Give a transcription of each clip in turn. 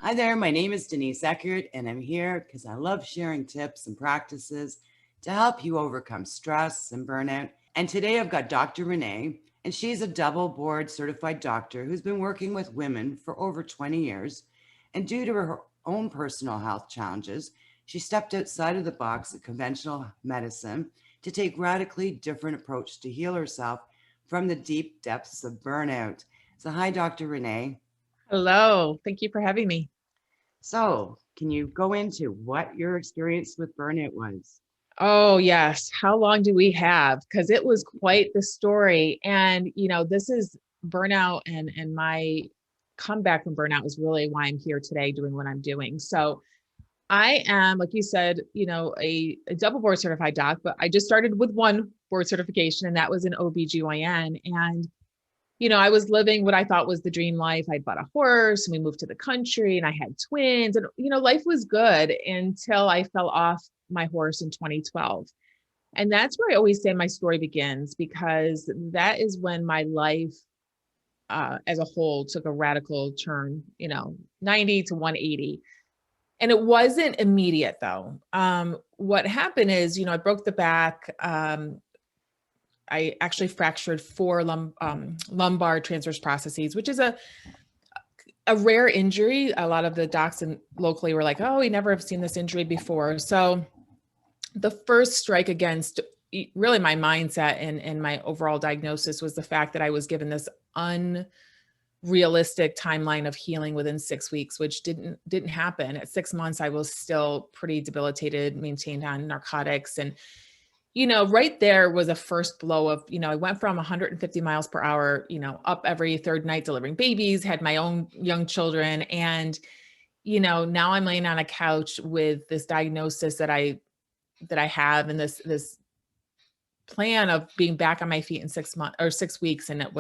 Hi there, my name is Denise Eckert, and I'm here because I love sharing tips and practices to help you overcome stress and burnout. And today I've got Dr. Renee, and she's a double board certified doctor who's been working with women for over 20 years. And due to her own personal health challenges, she stepped outside of the box of conventional medicine to take radically different approach to heal herself from the deep depths of burnout. So hi, Dr. Renee. Hello. Thank you for having me. So, can you go into what your experience with burnout was? Oh, yes. How long do we have? Because it was quite the story. And, this is burnout and my comeback from burnout is really why I'm here today doing what I'm doing. So I am, like you said, a double board certified doc, but I just started with one board certification, and that was in OBGYN. And I was living what I thought was the dream life. I'd bought a horse and we moved to the country and I had twins and, life was good until I fell off my horse in 2012. And that's where I always say my story begins, because that is when my life as a whole took a radical turn, 90 to 180. And it wasn't immediate though. What happened is, I broke the back. I actually fractured four lumbar transverse processes, which is a rare injury. A lot of the docs locally were like, "Oh, we never have seen this injury before." So the first strike against really my mindset and my overall diagnosis was the fact that I was given this unrealistic timeline of healing within 6 weeks, which didn't happen. At 6 months, I was still pretty debilitated, maintained on narcotics, and right there was a first blow of, I went from 150 miles per hour, up every third night delivering babies, had my own young children. And, now I'm laying on a couch with this diagnosis that I have, and this plan of being back on my feet in 6 months or 6 weeks. And it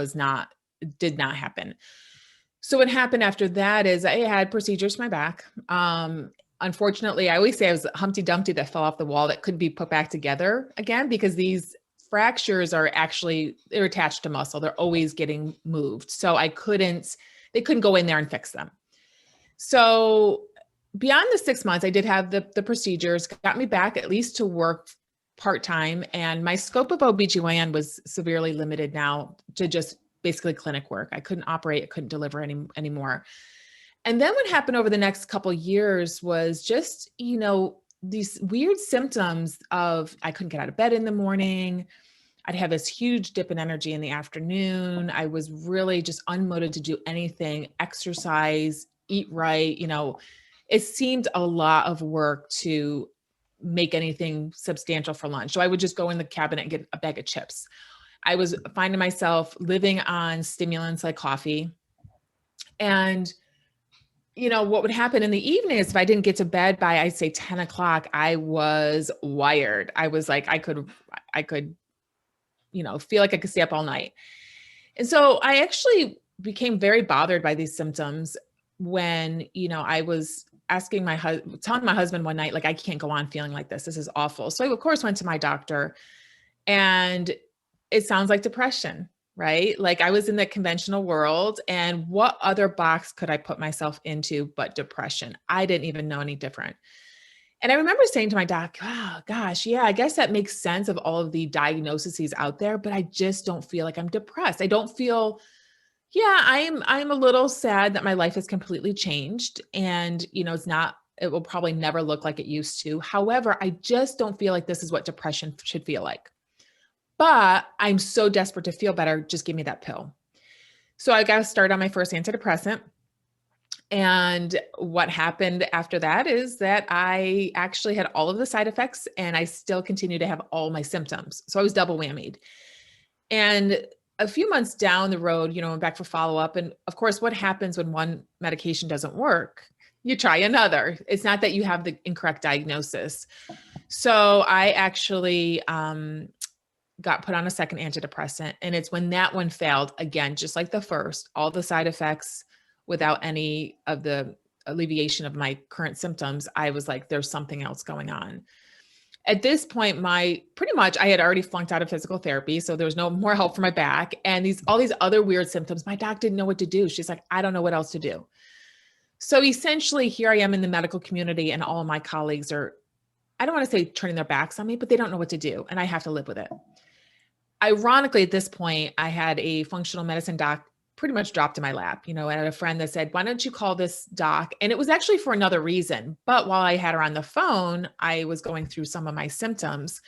did not happen. So what happened after that is I had procedures to my back. Unfortunately, I always say I was Humpty Dumpty that fell off the wall that couldn't be put back together again, because these fractures they're attached to muscle. They're always getting moved. So they couldn't go in there and fix them. So beyond the 6 months, I did have the procedures, got me back at least to work part-time. And my scope of OBGYN was severely limited now to just basically clinic work. I couldn't operate, I couldn't deliver anymore. And then what happened over the next couple of years was just, these weird symptoms of I couldn't get out of bed in the morning. I'd have this huge dip in energy in the afternoon. I was really just unmotivated to do anything, exercise, eat right. It seemed a lot of work to make anything substantial for lunch. So I would just go in the cabinet and get a bag of chips. I was finding myself living on stimulants like coffee. And what would happen in the evening is if I didn't get to bed by, I'd say 10 o'clock, I was wired. I was like, I could, feel like I could stay up all night. And so I actually became very bothered by these symptoms when, I was telling my husband one night, like, I can't go on feeling like this. This is awful. So I, of course, went to my doctor, and it sounds like depression. Right? Like, I was in the conventional world, and what other box could I put myself into but depression? I didn't even know any different. And I remember saying to my doc, "Oh gosh, yeah, I guess that makes sense of all of the diagnoses out there, but I just don't feel like I'm depressed. I don't feel, yeah, I'm a little sad that my life has completely changed, and it will probably never look like it used to. However, I just don't feel like this is what depression should feel like. But I'm so desperate to feel better. Just give me that pill." So I got to start on my first antidepressant. And what happened after that is that I actually had all of the side effects, and I still continue to have all my symptoms. So I was double whammied. And a few months down the road, went back for follow-up. And of course, what happens when one medication doesn't work? You try another. It's not that you have the incorrect diagnosis. So I actually, got put on a second antidepressant. And it's when that one failed, again, just like the first, all the side effects without any of the alleviation of my current symptoms, I was like, there's something else going on. At this point, pretty much I had already flunked out of physical therapy. So there was no more help for my back. And all these other weird symptoms, my doc didn't know what to do. She's like, I don't know what else to do. So essentially here I am in the medical community and all of my colleagues are, I don't want to say turning their backs on me, but they don't know what to do. And I have to live with it. Ironically, at this point, I had a functional medicine doc pretty much dropped in my lap. I had a friend that said, why don't you call this doc? And it was actually for another reason. But while I had her on the phone, I was going through some of my symptoms.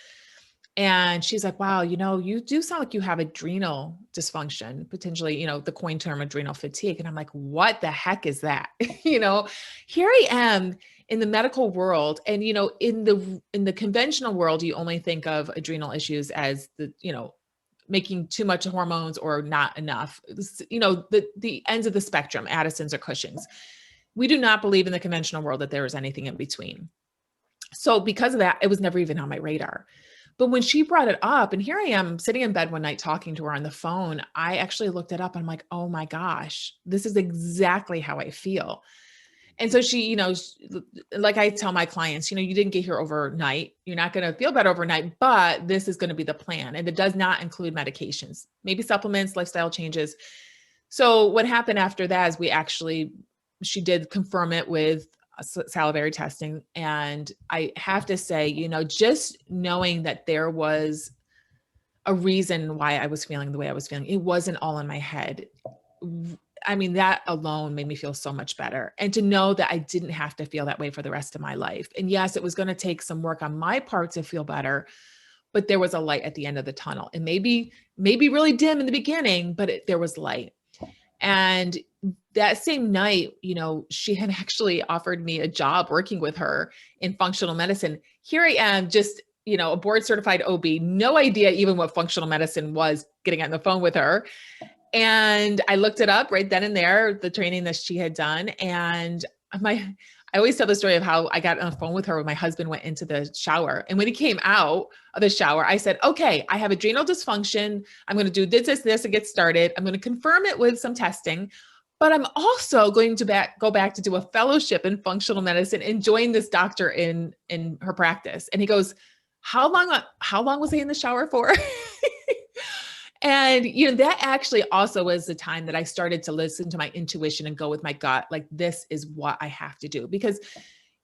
And she's like, wow, you do sound like you have adrenal dysfunction, potentially, the coin term adrenal fatigue. And I'm like, what the heck is that? Here I am in the medical world. And, in the conventional world, you only think of adrenal issues as making too much hormones or not enough, the ends of the spectrum, Addison's or Cushing's. We do not believe in the conventional world that there is anything in between. So because of that, it was never even on my radar. But when she brought it up, and here I am sitting in bed one night talking to her on the phone, I actually looked it up and I'm like, oh my gosh, this is exactly how I feel. And so she, like I tell my clients, you didn't get here overnight. You're not going to feel better overnight, but this is going to be the plan. And it does not include medications, maybe supplements, lifestyle changes. So what happened after that is she did confirm it with salivary testing. And I have to say, just knowing that there was a reason why I was feeling the way I was feeling, it wasn't all in my head. I mean, that alone made me feel so much better. And to know that I didn't have to feel that way for the rest of my life. And yes, it was going to take some work on my part to feel better, but there was a light at the end of the tunnel. And maybe really dim in the beginning, but there was light. And that same night, she had actually offered me a job working with her in functional medicine. Here I am, just, a board certified OB, no idea even what functional medicine was, getting on the phone with her. And I looked it up right then and there, the training that she had done. And I always tell the story of how I got on the phone with her when my husband went into the shower. And when he came out of the shower, I said, okay, I have adrenal dysfunction. I'm going to do this and get started. I'm going to confirm it with some testing, but I'm also going to go back to do a fellowship in functional medicine and join this doctor in her practice. And he goes, how long was he in the shower for? And, that actually also was the time that I started to listen to my intuition and go with my gut. Like, this is what I have to do. Because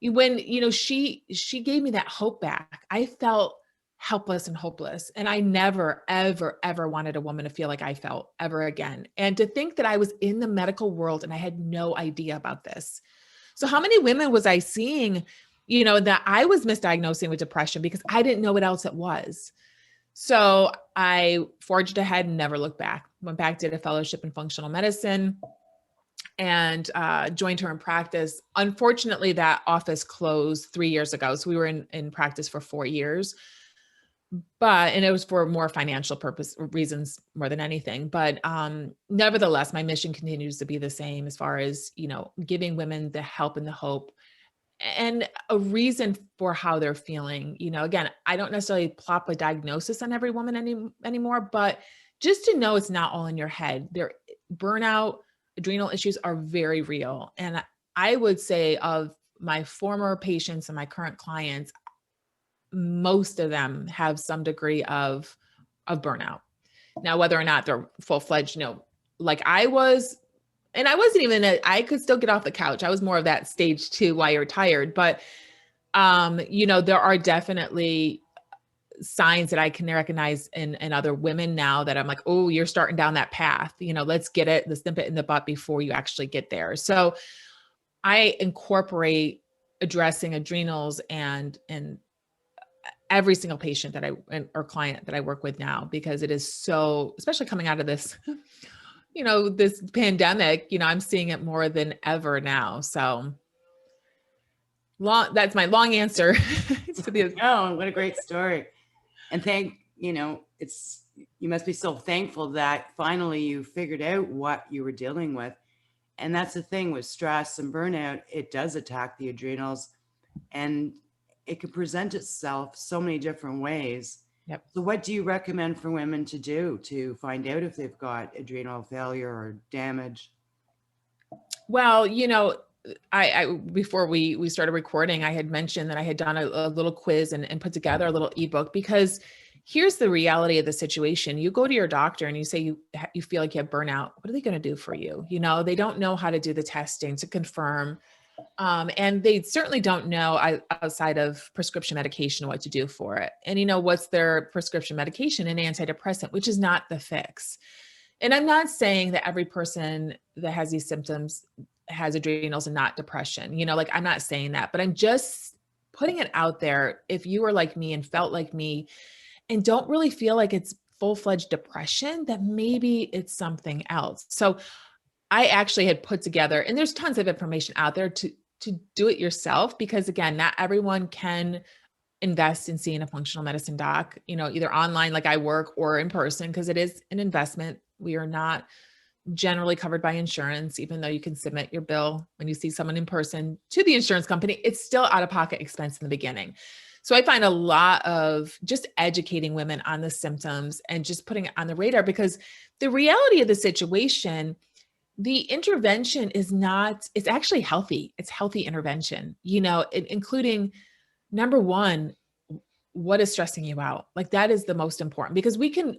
when, she gave me that hope back, I felt helpless and hopeless. And I never, ever, ever wanted a woman to feel like I felt ever again. And to think that I was in the medical world and I had no idea about this. So how many women was I seeing, that I was misdiagnosing with depression because I didn't know what else it was. So I forged ahead and never looked back. Went back, did a fellowship in functional medicine and joined her in practice. Unfortunately, that office closed 3 years ago. So we were in practice for 4 years, and it was for more financial reasons more than anything. But nevertheless, my mission continues to be the same as far as, giving women the help and the hope and a reason for how they're feeling. Again, I don't necessarily plop a diagnosis on every woman anymore, but just to know it's not all in your head. Burnout, adrenal issues are very real. And I would say of my former patients and my current clients, most of them have some degree of burnout. Now, whether or not they're full-fledged, like I was, and I wasn't even, I could still get off the couch. I was more of that stage 2 while you're tired. But, there are definitely signs that I can recognize in other women now that I'm like, oh, you're starting down that path. Let's get let's nip it in the butt before you actually get there. So I incorporate addressing adrenals and every single patient or client that I work with now, because it is so, especially coming out of this this pandemic, I'm seeing it more than ever now. So that's my long answer to the. Oh, what a great story. And you must be so thankful that finally you figured out what you were dealing with. And that's the thing with stress and burnout, it does attack the adrenals and it can present itself so many different ways. Yep. So what do you recommend for women to do to find out if they've got adrenal failure or damage? Well, I before we started recording, I had mentioned that I had done a little quiz and put together a little ebook because, Here's the reality of the situation. You go to your doctor and you say you feel like you have burnout. What are they going to do for you? They don't know how to do the testing to confirm. And they certainly don't know outside of prescription medication what to do for it. And what's their prescription medication? An antidepressant, which is not the fix. And I'm not saying that every person that has these symptoms has adrenals and not depression. I'm not saying that, but I'm just putting it out there. If you were like me and felt like me and don't really feel like it's full-fledged depression, that maybe it's something else. So I actually had put together, and there's tons of information out there to do it yourself, because again, not everyone can invest in seeing a functional medicine doc, either online like I work or in person, because it is an investment. We are not generally covered by insurance, even though you can submit your bill when you see someone in person to the insurance company, it's still out-of-pocket expense in the beginning. So I find a lot of just educating women on the symptoms and just putting it on the radar, because the reality of the situation, the intervention it's actually healthy. It's healthy intervention, including number one, what is stressing you out? Like that is the most important, because we can,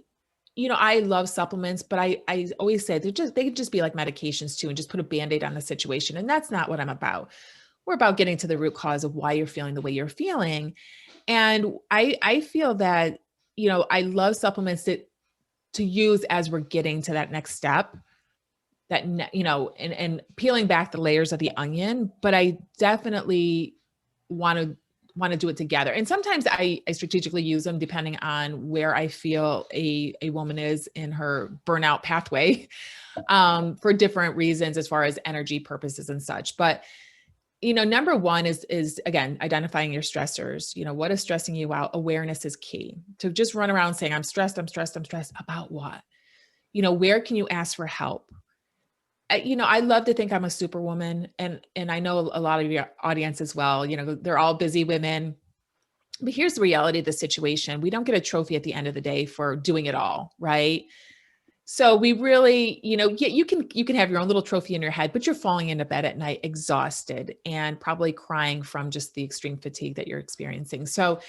I love supplements, but I always say they could just be like medications too, and just put a Band-Aid on the situation. And that's not what I'm about. We're about getting to the root cause of why you're feeling the way you're feeling. And I feel that, I love supplements to use as we're getting to that next step, that, and peeling back the layers of the onion, but I definitely want to do it together. And sometimes I strategically use them depending on where I feel a woman is in her burnout pathway, for different reasons as far as energy purposes and such. But number one is again, identifying your stressors. What is stressing you out? Awareness is key. To just run around saying, I'm stressed about what? Where can you ask for help? I love to think I'm a superwoman, and I know a lot of your audience as well. They're all busy women, but here's the reality of the situation. We don't get a trophy at the end of the day for doing it all, right? So we really, you can have your own little trophy in your head, but you're falling into bed at night exhausted and probably crying from just the extreme fatigue that you're experiencing. So,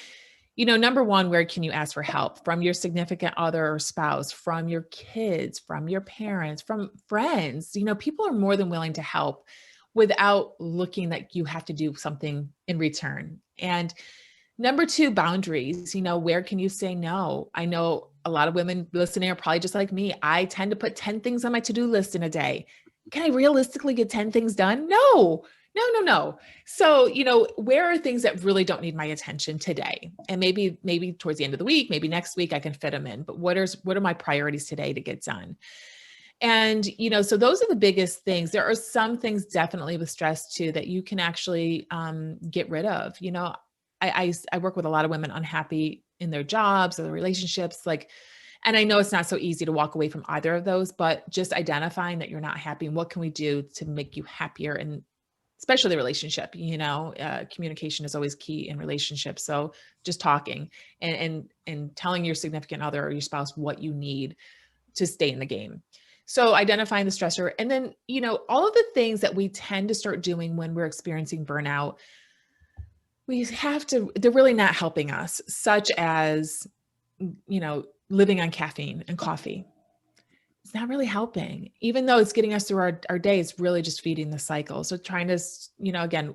number one, where can you ask for help? From your significant other or spouse, from your kids, from your parents, from friends. People are more than willing to help without looking like you have to do something in return. And number two, boundaries. Where can you say no? I know a lot of women listening are probably just like me. I tend to put 10 things on my to-do list in a day. Can I realistically get 10 things done? No. So, where are things that really don't need my attention today? And maybe towards the end of the week, maybe next week I can fit them in, but what are my priorities today to get done? And, so those are the biggest things. There are some things definitely with stress too, that you can actually get rid of. I work with a lot of women unhappy in their jobs or their relationships, and I know it's not so easy to walk away from either of those, but just identifying that you're not happy and what can we do to make you happier, and especially the relationship, communication is always key in relationships. So just talking and telling your significant other or your spouse what you need to stay in the game. So identifying the stressor, and then, all of the things that we tend to start doing when we're experiencing burnout, they're really not helping us, such as, living on caffeine and coffee. It's not really helping, even though it's getting us through our day. It's really just feeding the cycle. So trying to, again,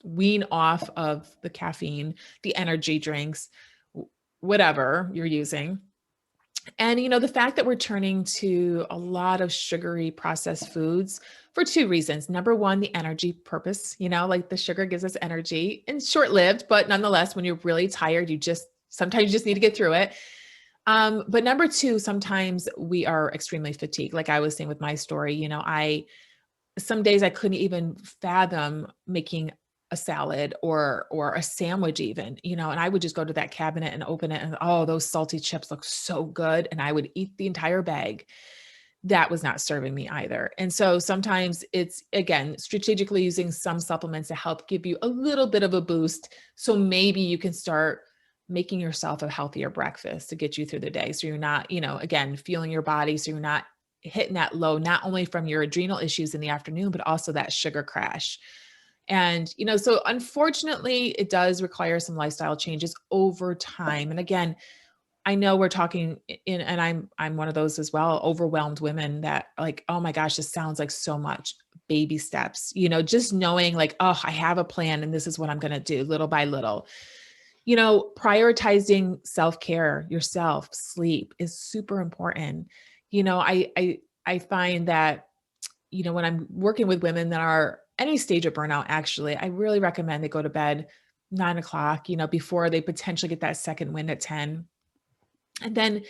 wean off of the caffeine, the energy drinks, whatever you're using. And, the fact that we're turning to a lot of sugary processed foods for two reasons. Number one, the energy purpose, like the sugar gives us energy, and short-lived, but nonetheless, when you're really tired, sometimes you just need to get through it. But number two, sometimes we are extremely fatigued. Like I was saying with my story, some days I couldn't even fathom making a salad or a sandwich even, and I would just go to that cabinet and open it and, oh, those salty chips look so good. And I would eat the entire bag. That was not serving me either. And so sometimes it's, again, strategically using some supplements to help give you a little bit of a boost. So maybe you can start making yourself a healthier breakfast to get you through the day. So you're not, again, feeling your body. So you're not hitting that low, not only from your adrenal issues in the afternoon, but also that sugar crash. And, so unfortunately it does require some lifestyle changes over time. And again, I know we're talking in, and I'm one of those as well, overwhelmed women that like, oh my gosh, this sounds like so much baby steps, just knowing like, oh, I have a plan and this is what I'm going to do little by little. Prioritizing self-care, yourself, sleep is super important. I find that, when I'm working with women that are any stage of burnout, actually, I really recommend they go to bed 9 o'clock, before they potentially get that second wind at 10. And then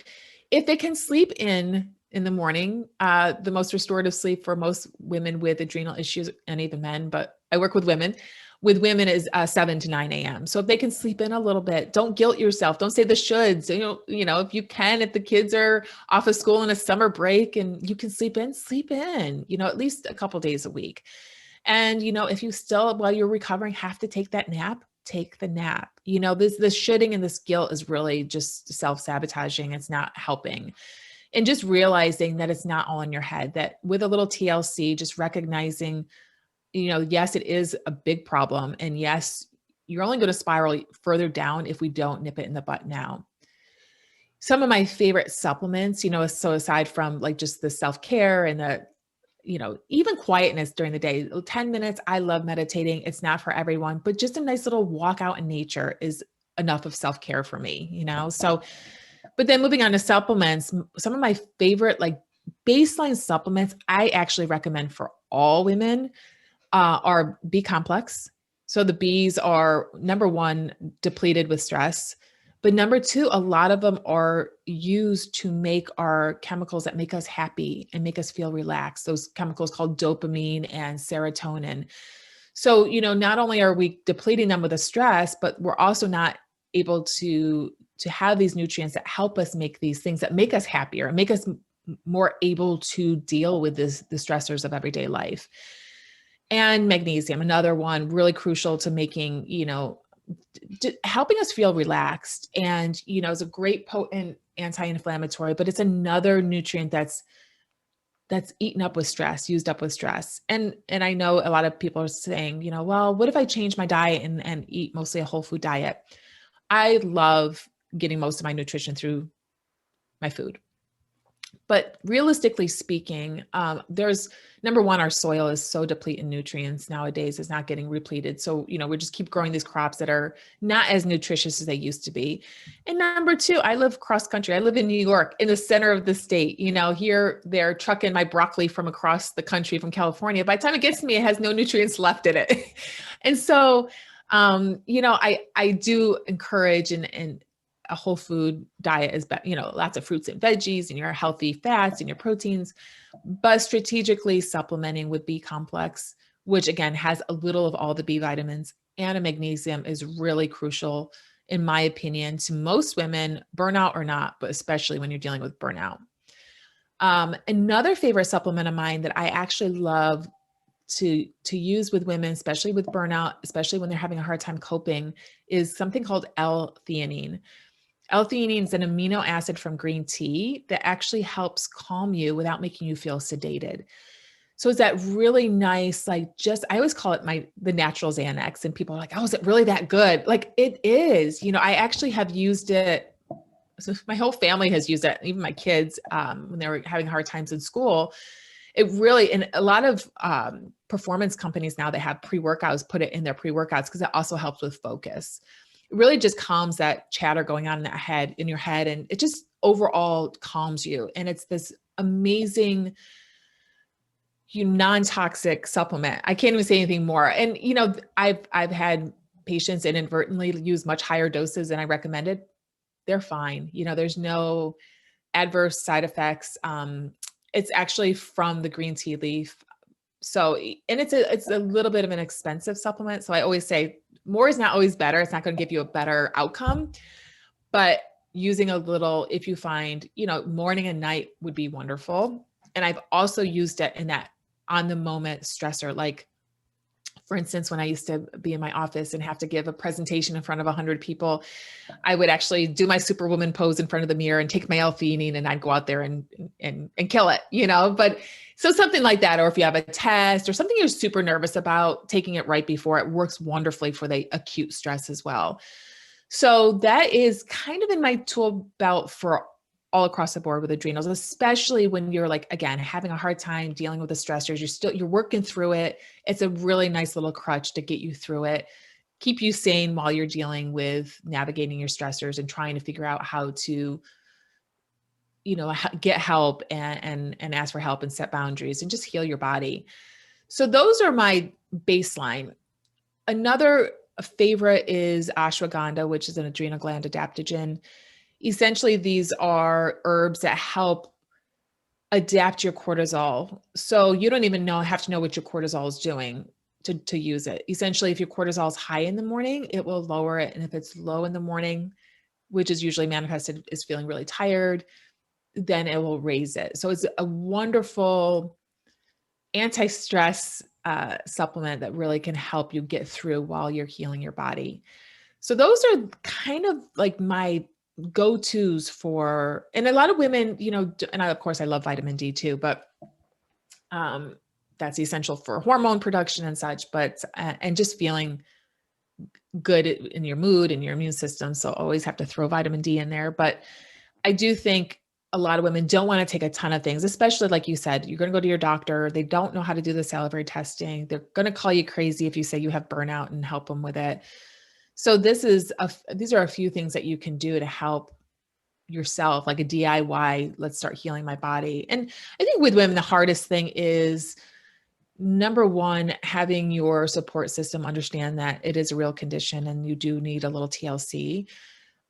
if they can sleep in the morning, the most restorative sleep for most women with adrenal issues and even men, but I work with women. With women is 7 to 9 a.m. So if they can sleep in a little bit, don't guilt yourself. Don't say the shoulds. If you can, if the kids are off of school in a summer break and you can sleep in, at least a couple days a week. And, if you still, while you're recovering, have to take that nap, take the nap. This shoulding and this guilt is really just self-sabotaging. It's not helping. And just realizing that it's not all in your head, that with a little TLC, just recognizing, yes, it is a big problem. And yes, you're only going to spiral further down if we don't nip it in the butt now. Some of my favorite supplements, so aside from like just the self-care and the, even quietness during the day, 10 minutes, I love meditating. It's not for everyone, but just a nice little walk out in nature is enough of self-care for me, So, but then moving on to supplements, some of my favorite like baseline supplements I actually recommend for all women are B complex. So the Bs are number one, depleted with stress. But number two, a lot of them are used to make our chemicals that make us happy and make us feel relaxed. Those chemicals called dopamine and serotonin. So, not only are we depleting them with the stress, but we're also not able to have these nutrients that help us make these things that make us happier and make us more able to deal with the stressors of everyday life. And magnesium, another one really crucial to making, helping us feel relaxed. And, it's a great potent anti-inflammatory, but it's another nutrient that's eaten up with stress, used up with stress. And I know a lot of people are saying, well, what if I change my diet and eat mostly a whole food diet? I love getting most of my nutrition through my food. But realistically speaking, there's number one, our soil is so depleted in nutrients nowadays, it's not getting repleted. So, we just keep growing these crops that are not as nutritious as they used to be. And number two, I live cross country. I live in New York, in the center of the state. Here they're trucking my broccoli from across the country from California. By the time it gets to me, it has no nutrients left in it. And so, I do encourage and a whole food diet is, lots of fruits and veggies and your healthy fats and your proteins, but strategically supplementing with B complex, which again has a little of all the B vitamins and a magnesium, is really crucial, in my opinion, to most women, burnout or not, but especially when you're dealing with burnout. Another favorite supplement of mine that I actually love to use with women, especially with burnout, especially when they're having a hard time coping, is something called Ltheanine. Ltheanine is an amino acid from green tea that actually helps calm you without making you feel sedated. So it's that really nice, I always call it the natural Xanax, and people are like, oh, is it really that good? Like it is, I actually have used it. So my whole family has used it, even my kids, when they were having hard times in school. It really, and a lot of performance companies now that have pre-workouts put it in their pre-workouts because it also helps with focus. It really just calms that chatter going on in your head, and it just overall calms you. And it's this amazing, non-toxic supplement. I can't even say anything more. And I've had patients inadvertently use much higher doses than I recommended. They're fine. There's no adverse side effects. It's actually from the green tea leaf. So, and it's a little bit of an expensive supplement. So I always say more is not always better. It's not going to give you a better outcome, but using a little, if you find, morning and night would be wonderful. And I've also used it in that on the moment stressor. Like for instance, when I used to be in my office and have to give a presentation in front of 100 people, I would actually do my superwoman pose in front of the mirror and take my Ltheanine, and I'd go out there and kill it, but so something like that. Or if you have a test or something you're super nervous about, taking it right before, it works wonderfully for the acute stress as well. So that is kind of in my tool belt for all across the board with adrenals, especially when you're like, again, having a hard time dealing with the stressors. You're working through it. It's a really nice little crutch to get you through it, keep you sane while you're dealing with navigating your stressors and trying to figure out how to, get help and ask for help and set boundaries and just heal your body. So those are my baseline. Another favorite is ashwagandha, which is an adrenal gland adaptogen. Essentially, these are herbs that help adapt your cortisol. So you don't even have to know what your cortisol is doing to use it. Essentially, if your cortisol is high in the morning, it will lower it. And if it's low in the morning, which is usually manifested as feeling really tired, then it will raise it. So it's a wonderful anti-stress supplement that really can help you get through while you're healing your body. So those are kind of like my go-tos for, and a lot of women, and of course I love vitamin D too, but that's essential for hormone production and such, but, and just feeling good in your mood and your immune system. So always have to throw vitamin D in there. But I do think a lot of women don't want to take a ton of things, especially like you said, you're going to go to your doctor. They don't know how to do the salivary testing. They're going to call you crazy if you say you have burnout and help them with it. So these are a few things that you can do to help yourself, like a DIY, let's start healing my body. And I think with women, the hardest thing is, number one, having your support system understand that it is a real condition and you do need a little TLC,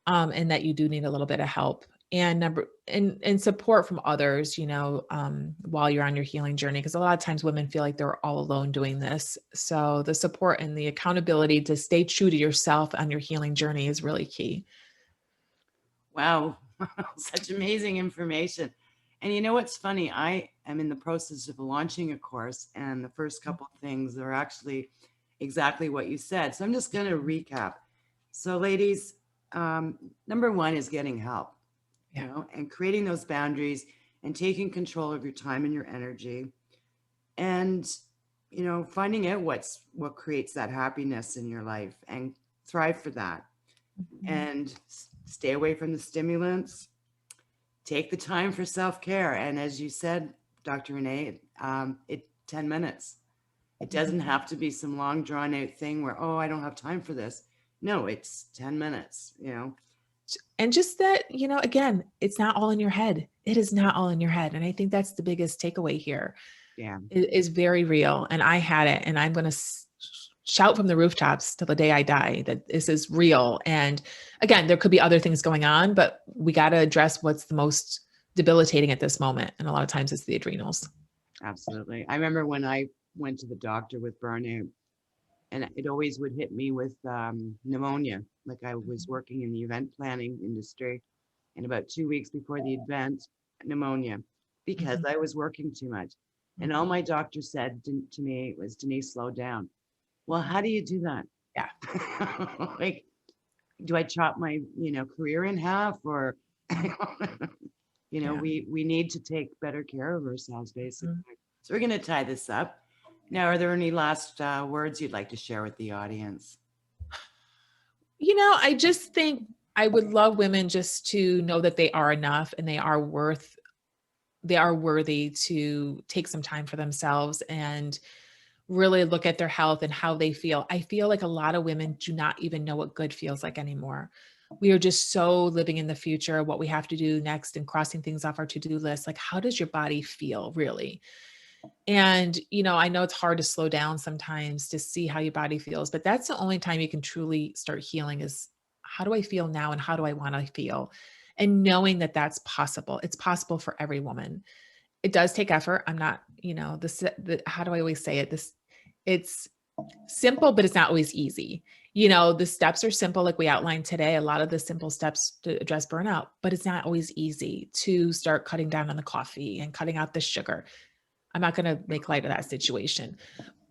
and that you do need a little bit of help and support from others, while you're on your healing journey. Because a lot of times women feel like they're all alone doing this. So the support and the accountability to stay true to yourself on your healing journey is really key. Wow. Such amazing information. And you know what's funny? I am in the process of launching a course, and the first couple of things are actually exactly what you said. So I'm just going to recap. So ladies, number one is getting help, and creating those boundaries and taking control of your time and your energy, and, finding out what creates that happiness in your life and thrive for that. And stay away from the stimulants. Take the time for self-care. And as you said, Dr. Renee, 10 minutes. It doesn't have to be some long drawn out thing where, I don't have time for this. No, it's 10 minutes, And just that, again, it's not all in your head. It is not all in your head. And I think that's the biggest takeaway here. Yeah. It is very real. And I had it, and I'm going to shout from the rooftops till the day I die that this is real. And again, there could be other things going on, but we got to address what's the most debilitating at this moment. And a lot of times it's the adrenals. Absolutely. I remember when I went to the doctor with burnout, and it always would hit me with pneumonia. Like I was working in the event planning industry, and about 2 weeks before the event, pneumonia, because I was working too much. And all my doctor said to me was, Denise, slow down. Well, how do you do that? Yeah. Like, do I chop my, career in half, or, we need to take better care of ourselves, basically. So we're going to tie this up. Now, are there any last words you'd like to share with the audience? I just think I would love women just to know that they are enough and they are worthy to take some time for themselves and really look at their health and how they feel. I feel like a lot of women do not even know what good feels like anymore. We are just so living in the future, what we have to do next and crossing things off our to-do list. Like, how does your body feel really? And, I know it's hard to slow down sometimes to see how your body feels, but that's the only time you can truly start healing is, how do I feel now? And how do I want to feel? And knowing that that's possible. It's possible for every woman. It does take effort. I'm not, how do I always say it? It's simple, but it's not always easy. The steps are simple, like we outlined today, a lot of the simple steps to address burnout, but it's not always easy to start cutting down on the coffee and cutting out the sugar. I'm not going to make light of that situation,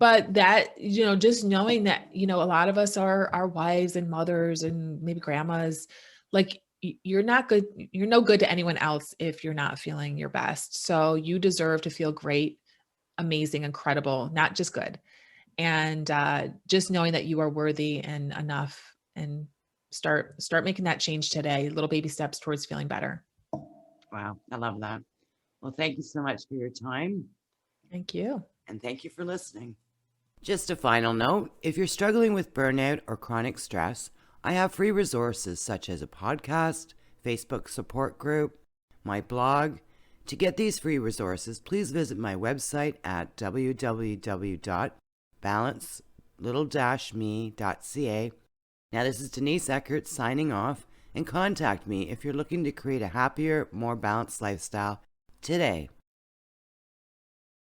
but that, just knowing that, a lot of us are our wives and mothers and maybe grandmas, like you're not good. You're no good to anyone else if you're not feeling your best. So you deserve to feel great, amazing, incredible, not just good. And just knowing that you are worthy and enough and start making that change today. Little baby steps towards feeling better. Wow, I love that. Well, thank you so much for your time. Thank you. And thank you for listening. Just a final note, if you're struggling with burnout or chronic stress, I have free resources such as a podcast, Facebook support group, my blog. To get these free resources, please visit my website at www.balance-me.ca. Now, this is Denise Eckert signing off, and contact me if you're looking to create a happier, more balanced lifestyle today.